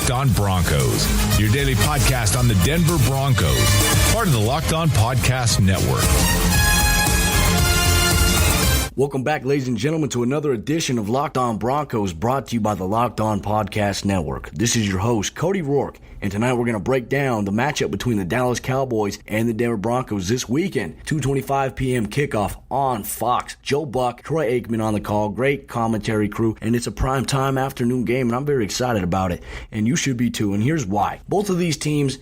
Locked On Broncos, your daily podcast on the Denver Broncos, part of the Locked On Podcast Network. Welcome back, ladies and gentlemen, to another edition of Locked On Broncos, brought to you by the Locked On Podcast Network. This is your host, Cody Roark, and tonight we're going to break down the matchup between the Dallas Cowboys and the Denver Broncos this weekend. 2:25 p.m. kickoff on Fox. Joe Buck, Troy Aikman on the call, great commentary crew, and it's a prime time afternoon game, and I'm very excited about it, and you should be too, and here's why. Both of these teams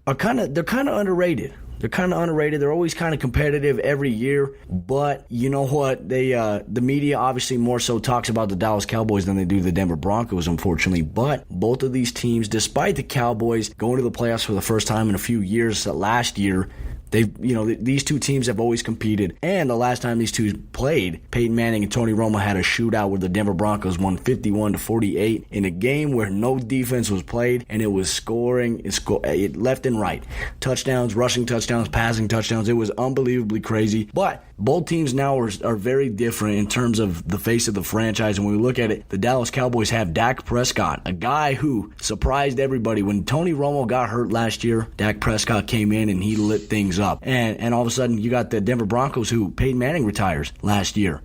are kind of underrated. They're kind of underrated. They're always kind of competitive every year. But you know what? The media obviously more so talks about the Dallas Cowboys than they do the Denver Broncos, unfortunately. But both of these teams, despite the Cowboys going to the playoffs for the first time in a few years last year, these two teams have always competed, and the last time these two played, Peyton Manning and Tony Romo had a shootout where the Denver Broncos won 51-48 in a game where no defense was played, and it was scoring left and right. Touchdowns, rushing touchdowns, passing touchdowns. It was unbelievably crazy, but both teams now are very different in terms of the face of the franchise. And when we look at it, the Dallas Cowboys have Dak Prescott, a guy who surprised everybody. When Tony Romo got hurt last year, Dak Prescott came in and he lit things up. And all of a sudden, you got the Denver Broncos, who Peyton Manning retires last year.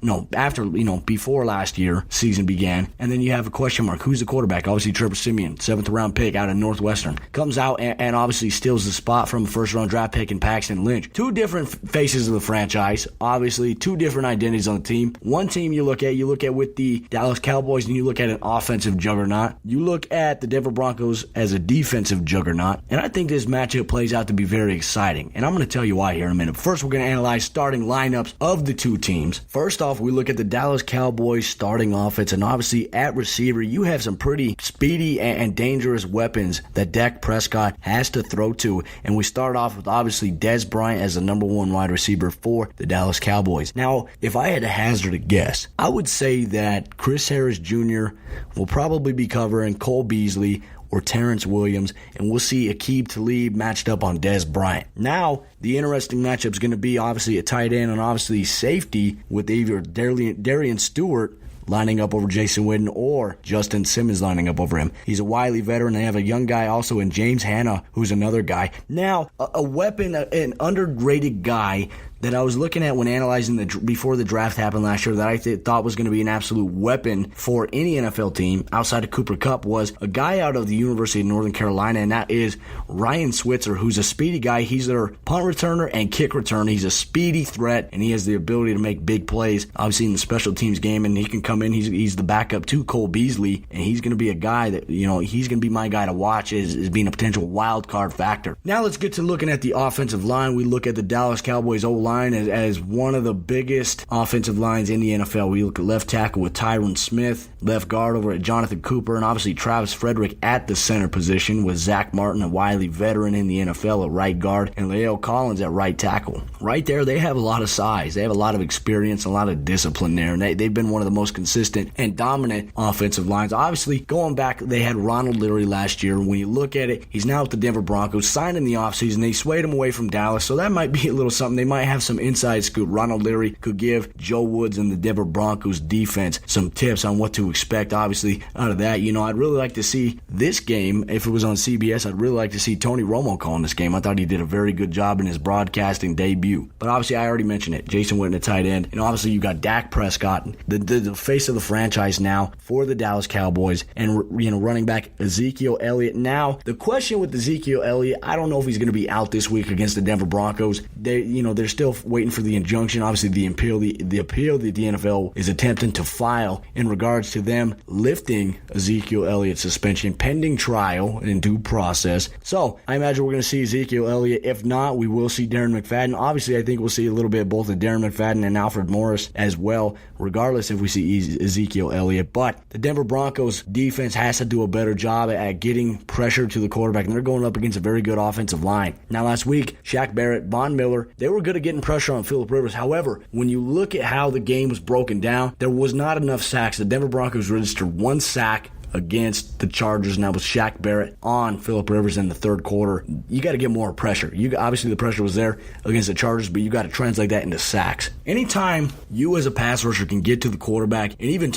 Before last year season began. And then you have a question mark. Who's the quarterback? Obviously, Trevor Siemian, 7th round pick out of Northwestern. Comes out and obviously steals the spot from a 1st round draft pick in Paxton Lynch. Two different faces of the franchise. Obviously, two different identities on the team. One team you look at with the Dallas Cowboys, and you look at an offensive juggernaut. You look at the Denver Broncos as a defensive juggernaut. And I think this matchup plays out to be very exciting. And I'm going to tell you why here in a minute. First, we're going to analyze starting lineups of the two teams. First off, we look at the Dallas Cowboys starting offense, and obviously at receiver, you have some pretty speedy and dangerous weapons that Dak Prescott has to throw to. And we start off with obviously Dez Bryant as the number one wide receiver for the Dallas Cowboys. Now, if I had to hazard a guess, I would say that Chris Harris Jr. will probably be covering Cole Beasley or Terrence Williams, and we'll see Aqib Talib matched up on Dez Bryant. Now, the interesting matchup is going to be obviously a tight end and obviously safety with either Darian Stewart lining up over Jason Witten or Justin Simmons lining up over him. He's a wily veteran. They have a young guy also in James Hanna, who's another guy. Now, a weapon, an underrated guy that I was looking at when analyzing before the draft happened last year that I thought was going to be an absolute weapon for any NFL team outside of Cooper Kupp was a guy out of the University of Northern Carolina, and that is Ryan Switzer, who's a speedy guy. He's their punt returner and kick returner. He's a speedy threat, and he has the ability to make big plays, obviously in the special teams game, and he can come in. He's the backup to Cole Beasley, and he's going to be a guy that, he's going to be my guy to watch as being a potential wild card factor. Now let's get to looking at the offensive line. We look at the Dallas Cowboys O-line as one of the biggest offensive lines in the NFL. We look at left tackle with Tyron Smith, left guard over at Jonathan Cooper, and obviously Travis Frederick at the center position with Zach Martin, a wily veteran in the NFL at right guard, and La'el Collins at right tackle. Right there, they have a lot of size. They have a lot of experience, a lot of discipline there, and they've been one of the most consistent and dominant offensive lines. Obviously, going back, they had Ronald Leary last year. When you look at it, he's now with the Denver Broncos, signed in the offseason. They swayed him away from Dallas, so that might be a little something. They might have some inside scoop. Ronald Leary could give Joe Woods and the Denver Broncos defense some tips on what to expect, obviously, out of that. I'd really like to see this game, if it was on CBS, I'd really like to see Tony Romo calling this game. I thought he did a very good job in his broadcasting debut. But obviously, I already mentioned it. Jason Witten at tight end. And obviously, you got Dak Prescott, the face of the franchise now for the Dallas Cowboys, and running back Ezekiel Elliott. Now, the question with Ezekiel Elliott, I don't know if he's going to be out this week against the Denver Broncos. They're still waiting for the injunction, obviously the appeal that the NFL is attempting to file in regards to them lifting Ezekiel Elliott's suspension pending trial and due process. So I imagine we're going to see Ezekiel Elliott. If not, we will see Darren McFadden. Obviously, I think we'll see a little bit of both of Darren McFadden and Alfred Morris as well, regardless if we see Ezekiel Elliott. But the Denver Broncos defense has to do a better job at getting pressure to the quarterback, and they're going up against a very good offensive line. Now, last week, Shaq Barrett, Von Miller, they were good at getting pressure on Phillip Rivers. However, when you look at how the game was broken down, there was not enough sacks. The Denver Broncos registered one sack against the Chargers, and that was Shaq Barrett on Phillip Rivers in the third quarter. You got to get more pressure. Obviously, the pressure was there against the Chargers, but you got to translate that into sacks. Anytime you as a pass rusher can get to the quarterback and even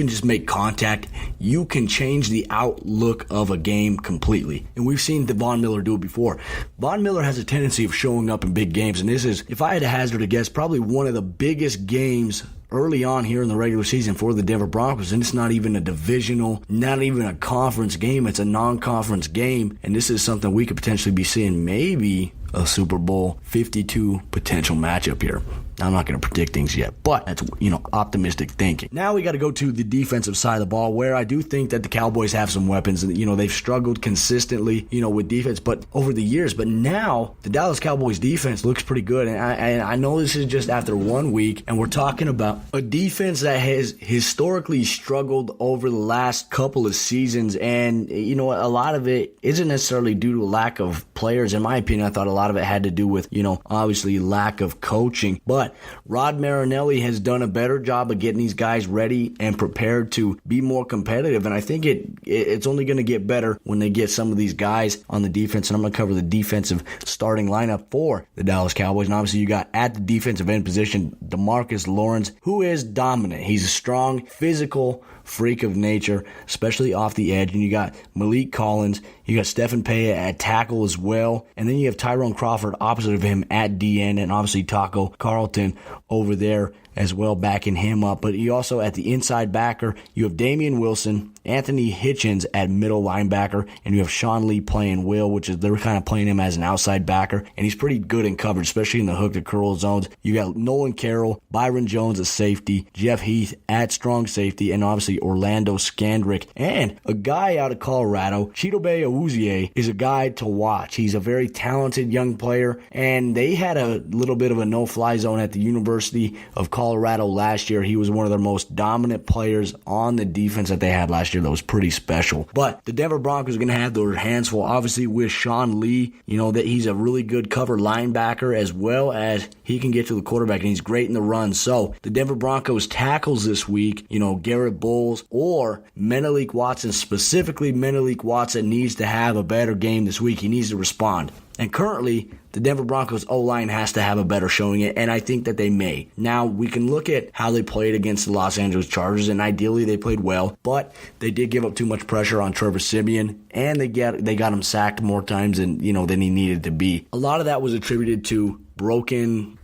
just make contact, you can change the outlook of a game completely. And we've seen Von Miller do it before. Von Miller has a tendency of showing up in big games, and this is, if I had to hazard a guess, probably one of the biggest games early on here in the regular season for the Denver Broncos, and it's not even a divisional, not even a conference game. It's a non-conference game, and this is something we could potentially be seeing maybe a Super Bowl 52 potential matchup here. I'm not going to predict things yet, but that's, optimistic thinking. Now we got to go to the defensive side of the ball, where I do think that the Cowboys have some weapons. They've struggled consistently, with defense, but over the years. But now the Dallas Cowboys defense looks pretty good, and I know this is just after 1 week, and we're talking about a defense that has historically struggled over the last couple of seasons, and a lot of it isn't necessarily due to a lack of players. In my opinion, I thought a lot of it had to do with, obviously lack of coaching, but Rod Marinelli has done a better job of getting these guys ready and prepared to be more competitive. And I think it's only going to get better when they get some of these guys on the defense. And I'm going to cover the defensive starting lineup for the Dallas Cowboys. And obviously you got at the defensive end position, DeMarcus Lawrence, who is dominant. He's a strong, physical freak of nature, especially off the edge. And you got Malik Collins, you got Stephen Pea at tackle as well, and then you have Tyrone Crawford opposite of him at DN, and obviously Taco Carlton over there as well, backing him up. But you also, at the inside backer, you have Damian Wilson, Anthony Hitchens at middle linebacker, and you have Sean Lee playing Will, which is, they're kind of playing him as an outside backer, and he's pretty good in coverage, especially in the hook to curl zones. You got Nolan Carroll, Byron Jones at safety, Jeff Heath at strong safety, and obviously Orlando Scandrick. And a guy out of Colorado, Chidobe Awuzie, is a guy to watch. He's a very talented young player, and they had a little bit of a no-fly zone at the University of Colorado last year. He was one of their most dominant players on the defense that they had last year. That was pretty special. But the Denver Broncos are going to have their hands full, obviously, with Sean Lee. That he's a really good cover linebacker, as well as he can get to the quarterback, and he's great in the run. So the Denver Broncos tackles this week, Garrett Bowles or Menelik Watson, specifically Menelik Watson needs to have a better game this week. He needs to respond. And currently, the Denver Broncos O-line has to have a better showing, and I think that they may. Now, we can look at how they played against the Los Angeles Chargers, and ideally they played well, but they did give up too much pressure on Trevor Siemian, and they got him sacked more times than he needed to be. A lot of that was attributed to broken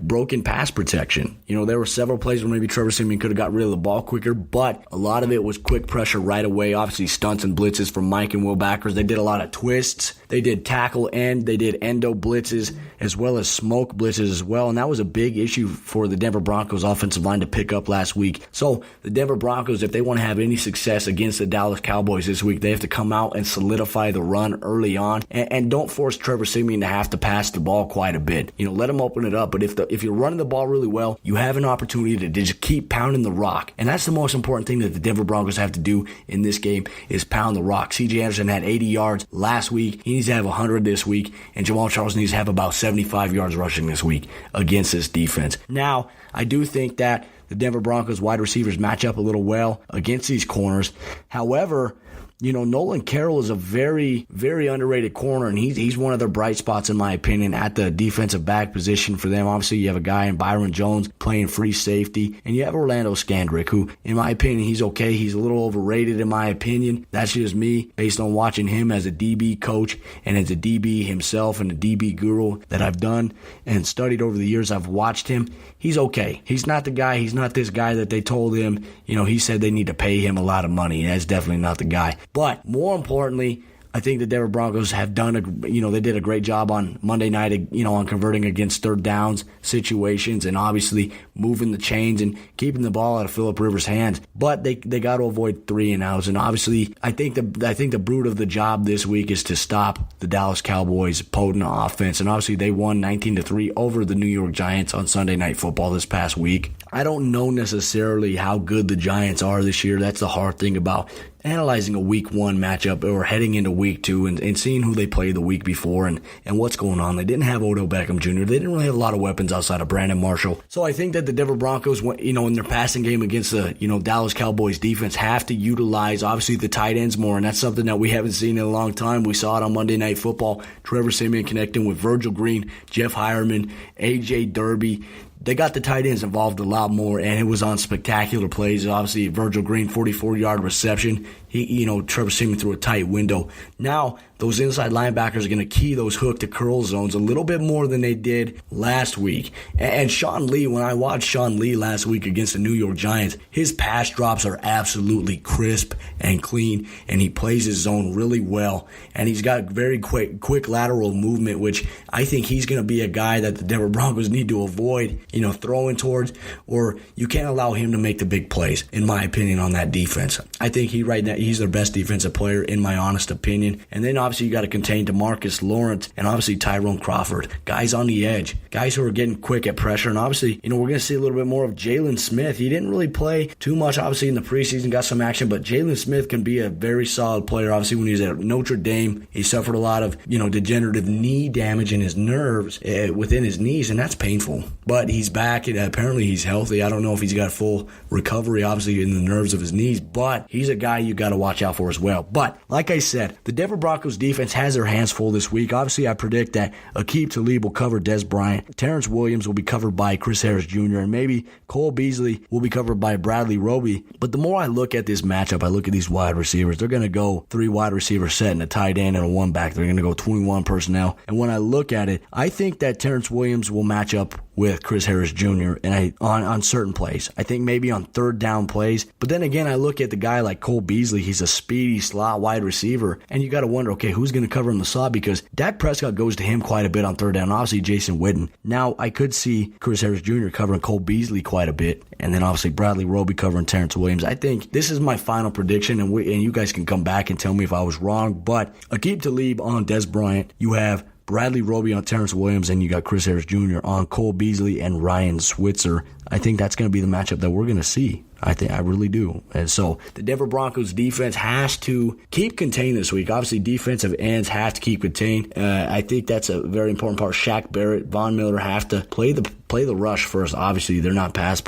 pass protection. There were several plays where maybe Trevor Siemian could have got rid of the ball quicker, but a lot of it was quick pressure right away. Obviously, stunts and blitzes from Mike and Will backers. They did a lot of twists. They did tackle end. They did endo blitzes as well as smoke blitzes as well, and that was a big issue for the Denver Broncos offensive line to pick up last week. So the Denver Broncos, if they want to have any success against the Dallas Cowboys this week, they have to come out and solidify the run early on, and don't force Trevor Siemian to have to pass the ball quite a bit. Let him open it up, but if you're running the ball really well, you have an opportunity to just keep pounding the rock, and that's the most important thing that the Denver Broncos have to do in this game is pound the rock. C.J. Anderson had 80 yards last week. He needs to have 100 this week, and Jamal Charles needs to have about 75 yards rushing this week against this defense. Now, I do think that the Denver Broncos wide receivers match up a little well against these corners. However, Nolan Carroll is a very, very underrated corner, and he's one of their bright spots, in my opinion, at the defensive back position for them. Obviously, you have a guy in Byron Jones playing free safety, and you have Orlando Scandrick, who, in my opinion, he's okay. He's a little overrated, in my opinion. That's just me, based on watching him as a DB coach and as a DB himself and a DB guru that I've done and studied over the years. I've watched him. He's okay. He's not the guy. He's not this guy that they told him, he said they need to pay him a lot of money. That's definitely not the guy. But more importantly, I think the Denver Broncos have done they did a great job on Monday night, on converting against third downs situations and obviously moving the chains and keeping the ball out of Phillip Rivers' hands. But they got to avoid 3-and-outs, and obviously I think the brute of the job this week is to stop the Dallas Cowboys' potent offense. And obviously they won 19-3 over the New York Giants on Sunday Night Football this past week. I don't know necessarily how good the Giants are this year. That's the hard thing about analyzing a week 1 matchup or heading into week 2 and seeing who they played the week before and what's going on. They didn't have Odell Beckham Jr. They didn't really have a lot of weapons outside of Brandon Marshall. So I think that the Denver Broncos, in their passing game against the, Dallas Cowboys defense, have to utilize, obviously, the tight ends more, and that's something that we haven't seen in a long time. We saw it on Monday Night Football. Trevor Siemian connecting with Virgil Green, Jeff Hireman, A.J. Derby. They got the tight ends involved a lot more, and it was on spectacular plays. Obviously, Virgil Green, 44-yard reception. Trevor Siemian threw a tight window. Now, those inside linebackers are going to key those hook to curl zones a little bit more than they did last week. And Sean Lee, when I watched Sean Lee last week against the New York Giants, his pass drops are absolutely crisp and clean, and he plays his zone really well. And he's got very quick lateral movement, which I think he's going to be a guy that the Denver Broncos need to avoid, throwing towards, or you can't allow him to make the big plays, in my opinion, on that defense. I think he's their best defensive player, in my honest opinion. And then obviously you got to contain DeMarcus Lawrence and obviously Tyrone Crawford, guys on the edge, guys who are getting quick at pressure. And obviously, we're going to see a little bit more of Jalen Smith. He didn't really play too much, obviously, in the preseason, got some action, but Jalen Smith can be a very solid player. Obviously, when he was at Notre Dame, he suffered a lot of, degenerative knee damage in his nerves within his knees, and that's painful. But he's back, and apparently he's healthy. I don't know if he's got full recovery, obviously, in the nerves of his knees, but he's a guy you got to watch out for as well. But like I said, the Denver Broncos defense has their hands full this week. Obviously, I predict that Aqib Talib will cover Des Bryant, Terrence Williams will be covered by Chris Harris Jr., and maybe Cole Beasley will be covered by Bradley Roby. But the more I look at this matchup, I look at these wide receivers. They're going to go 3 wide receiver set and a tight end and a 1 back. They're going to go 21 personnel. And when I look at it, I think that Terrence Williams will match up with Chris Harris Jr. and on certain plays. I think maybe on third down plays. But then again, I look at the guy like Cole Beasley. He's a speedy slot wide receiver. And you got to wonder, okay, who's going to cover him the slot? Because Dak Prescott goes to him quite a bit on third down. Obviously, Jason Witten. Now, I could see Chris Harris Jr. covering Cole Beasley quite a bit. And then obviously Bradley Roby covering Terrence Williams. I think this is my final prediction, and you guys can come back and tell me if I was wrong. But Aqib Talib on Des Bryant. You have Bradley Roby on Terrence Williams, and you got Chris Harris Jr. on Cole Beasley and Ryan Switzer. I think that's going to be the matchup that we're going to see. I really do. And so the Denver Broncos defense has to keep contained this week. Obviously, defensive ends have to keep contained. I think that's a very important part. Shaq Barrett, Von Miller have to play the rush first. Obviously, they're not pass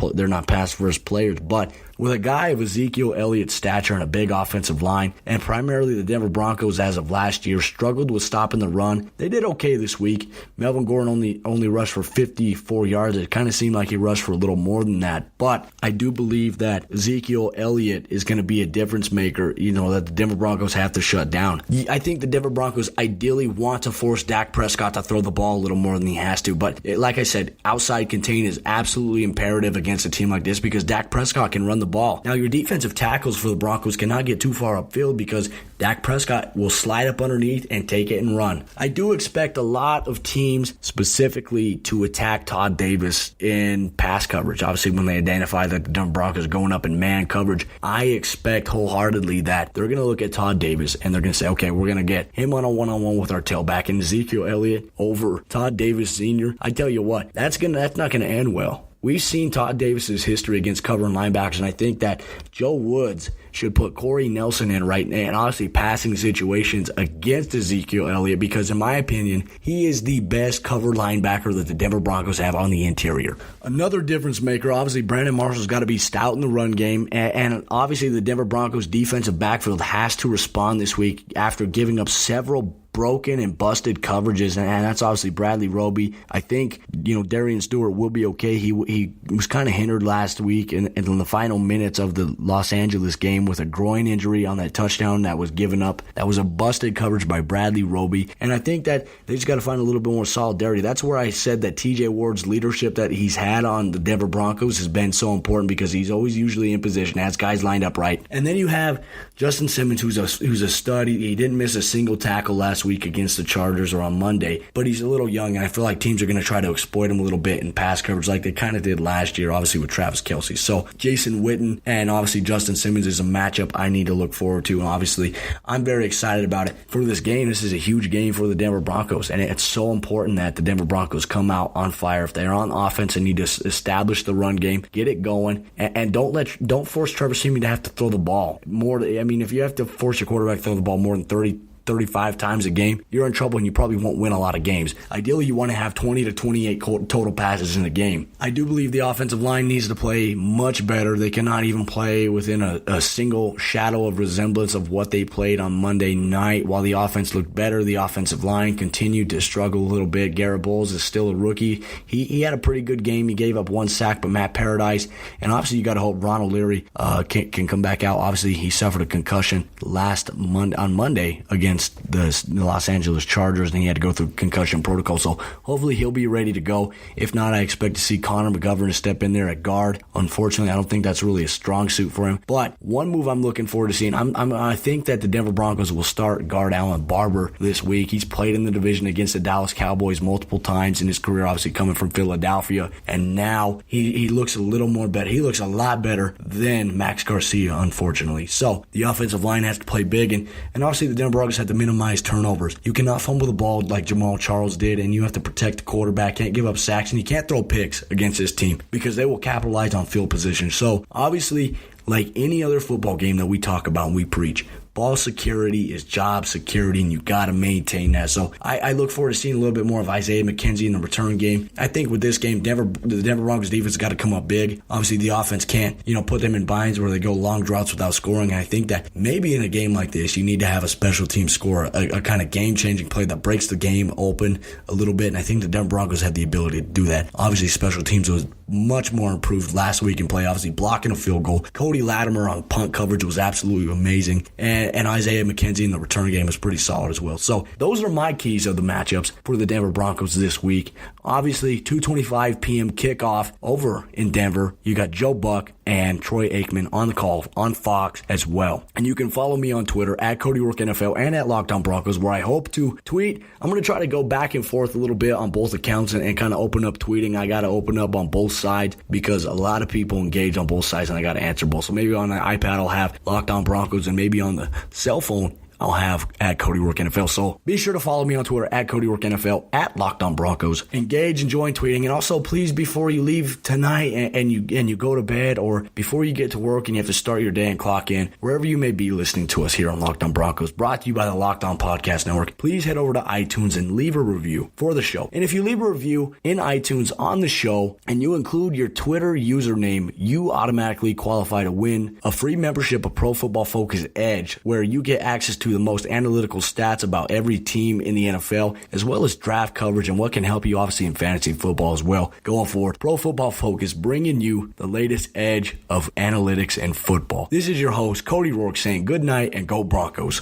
first players, but with a guy of Ezekiel Elliott's stature and a big offensive line, and primarily the Denver Broncos as of last year struggled with stopping the run. They did okay this week. Melvin Gordon only rushed for 54 yards. It kind of seemed like he rushed for a little more than that, but I do believe that Ezekiel Elliott is going to be a difference maker, that the Denver Broncos have to shut down. I think the Denver Broncos ideally want to force Dak Prescott to throw the ball a little more than he has to, but like I said, outside contain is absolutely imperative against a team like this because Dak Prescott can run the ball. Now, your defensive tackles for the Broncos cannot get too far upfield because Dak Prescott will slide up underneath and take it and run. I do expect a lot of teams specifically to attack Todd Davis in pass coverage. Obviously, when they identify that the Denver Broncos are going up in man coverage, I expect wholeheartedly that they're going to look at Todd Davis and they're going to say, okay, we're going to get him on a one-on-one with our tailback and Ezekiel Elliott over Todd Davis Sr. I tell you what, that's not going to end well. We've seen Todd Davis's history against covering linebackers, and I think that Joe Woods should put Corey Nelson in right now, and honestly passing situations against Ezekiel Elliott because, in my opinion, he is the best covered linebacker that the Denver Broncos have on the interior. Another difference maker, obviously, Brandon Marshall's got to be stout in the run game, and obviously the Denver Broncos defensive backfield has to respond this week after giving up several broken and busted coverages, and that's obviously Bradley Roby. I think, Darian Stewart will be okay. He was kind of hindered last week in the final minutes of the Los Angeles game with a groin injury on that touchdown that was given up. That was a busted coverage by Bradley Roby, and I think that they just got to find a little bit more solidarity. That's where I said that TJ Ward's leadership that he's had on the Denver Broncos has been so important because he's always usually in position, has guys lined up right. And then you have Justin Simmons, who's a stud. He didn't miss a single tackle last last week against the Chargers or on Monday, but he's a little young, and I feel like teams are going to try to exploit him a little bit in pass coverage like they kind of did last year, obviously with Travis Kelce. So Jason Witten and obviously Justin Simmons is a matchup I need to look forward to, and obviously I'm very excited about it. For this game, this is a huge game for the Denver Broncos, and it's so important that the Denver Broncos come out on fire. If they're on offense and need to establish the run game, get it going, and don't force Trevor Siemian to have to throw the ball more. I mean, if you have to force your quarterback to throw the ball more than 35 times a game, you're in trouble and you probably won't win a lot of games. Ideally, you want to have 20 to 28 total passes in a game. I do believe the offensive line needs to play much better. They cannot even play within a single shadow of resemblance of what they played on Monday night. While the offense looked better, the offensive line continued to struggle a little bit. Garrett Bowles is still a rookie. He had a pretty good game. He gave up one sack, but Matt Paradise, and obviously you got to hope Ron O'Leary can come back out. Obviously, he suffered a concussion on Monday against the Los Angeles Chargers, and he had to go through concussion protocol. So hopefully he'll be ready to go. If not, I expect to see Connor McGovern to step in there at guard. Unfortunately, I don't think that's really a strong suit for him. But one move I'm looking forward to seeing, I think that the Denver Broncos will start guard Alan Barber this week. He's played in the division against the Dallas Cowboys multiple times in his career, obviously coming from Philadelphia, and now he looks a little more better. He looks a lot better than Max Garcia, unfortunately. So the offensive line has to play big, and obviously the Denver Broncos have to minimize turnovers. You cannot fumble the ball like Jamal Charles did, and you have to protect the quarterback, can't give up sacks, and you can't throw picks against this team because they will capitalize on field position. So obviously, like any other football game that we talk about and we preach, ball security is job security, and you got to maintain that. So I look forward to seeing a little bit more of Isaiah McKenzie in the return game. I think with this game, the Denver Broncos defense got to come up big. Obviously, the offense can't, put them in binds where they go long droughts without scoring. And I think that maybe in a game like this, you need to have a special team score, a kind of game-changing play that breaks the game open a little bit. And I think the Denver Broncos had the ability to do that. Obviously, special teams was much more improved last week in play. Obviously, blocking a field goal. Cody Latimer on punt coverage was absolutely amazing. And Isaiah McKenzie in the return game was pretty solid as well. So those are my keys of the matchups for the Denver Broncos this week. Obviously, 2:25 p.m. kickoff over in Denver. You got Joe Buck and Troy Aikman on the call on Fox as well. And you can follow me on Twitter at Cody Roark NFL and at Locked On Broncos, where I hope to tweet. I'm going to try to go back and forth a little bit on both accounts and kind of open up tweeting. I got to open up on both sides because a lot of people engage on both sides, and I got to answer both. So maybe on the iPad I'll have Locked On Broncos, and maybe on the cell phone I'll have at Cody Roark NFL. So be sure to follow me on Twitter at Cody Roark NFL, at Locked On Broncos. Engage and join tweeting. And also, please, before you leave tonight and you go to bed, or before you get to work and you have to start your day and clock in, wherever you may be listening to us here on Locked On Broncos, brought to you by the Locked On Podcast Network, please head over to iTunes and leave a review for the show. And if you leave a review in iTunes on the show and you include your Twitter username, you automatically qualify to win a free membership of Pro Football Focus Edge, where you get access to the most analytical stats about every team in the NFL, as well as draft coverage and what can help you obviously in fantasy football as well. Going forward, Pro Football Focus, bringing you the latest edge of analytics and football. This is your host, Cody Roark, saying good night and go Broncos.